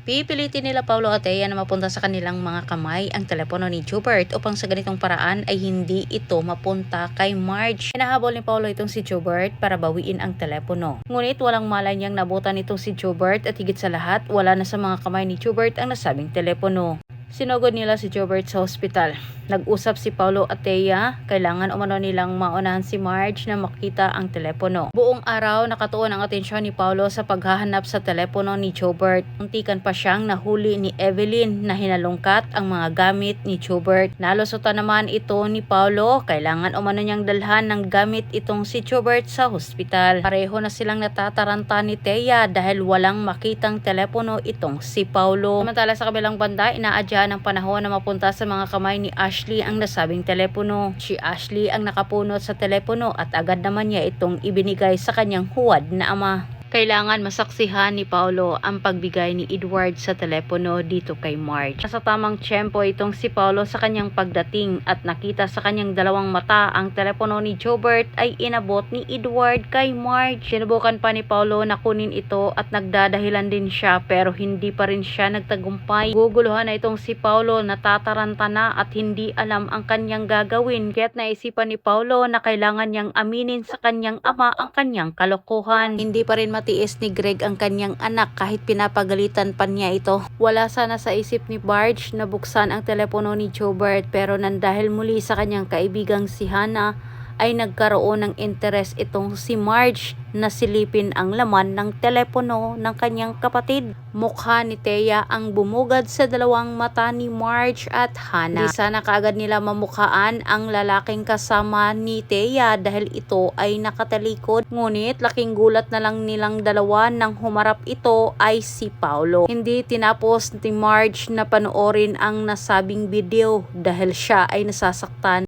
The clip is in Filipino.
Pipilitin nila Paulo at Thea na mapunta sa kanilang mga kamay ang telepono ni Jobert upang sa ganitong paraan ay hindi ito mapunta kay Marge. Hinahabol ni Paulo itong si Jobert para bawiin ang telepono. Ngunit walang malay niyang nabutan itong si Jobert at higit sa lahat wala na sa mga kamay ni Jobert ang nasabing telepono. Sinugod nila si Jobert sa hospital. Nag-usap si Paulo at Thea, kailangan umano nilang maunahan si Marge na makita ang telepono. Buong araw nakatuon ang atensyon ni Paulo sa paghahanap sa telepono ni Jobert. Muntikan pa siyang nahuli ni Evelyn na hinalungkat ang mga gamit ni Jobert. Nalusutan naman ito ni Paulo, kailangan umano niyang dalhan ng gamit itong si Jobert sa hospital. Pareho na silang natataranta ni Thea dahil walang makitang telepono itong si Paulo. Samantala sa kabilang banda, inaadyahan ng panahon na mapunta sa mga kamay ni Ashley ang nasabing telepono. Si Ashley ang nakapunot sa telepono at agad naman niya itong ibinigay sa kanyang huwad na ama. Kailangan masaksihan ni Paulo ang pagbigay ni Edward sa telepono dito kay Marge. Sa tamang tiyempo itong si Paulo sa kanyang pagdating at nakita sa kanyang dalawang mata ang telepono ni Jobert ay inabot ni Edward kay Marge. Sinubukan pa ni Paulo na kunin ito at nagdadahilan din siya pero hindi pa rin siya nagtagumpay. Guguluhan na itong si Paulo, natataranta na at hindi alam ang kanyang gagawin. Kaya't naisipan ni Paulo na kailangan niyang aminin sa kanyang ama ang kanyang kalokohan. Hindi pa rin matiis ni Greg ang kanyang anak kahit pinapagalitan pa niya ito. Wala sana sa isip ni Marge na buksan ang telepono ni Jobert pero nandahil muli sa kanyang kaibigang si Hannah ay nagkaroon ng interes itong si Marge na silipin ang laman ng telepono ng kanyang kapatid. Mukha ni Thea ang bumugad sa dalawang mata ni Marge at Hannah. Di sana kaagad nila mamukhaan ang lalaking kasama ni Thea dahil ito ay nakatalikod. Ngunit laking gulat na lang nilang dalawa nang humarap ito ay si Paulo. Hindi tinapos ni Marge na panoorin ang nasabing video dahil siya ay nasasaktan.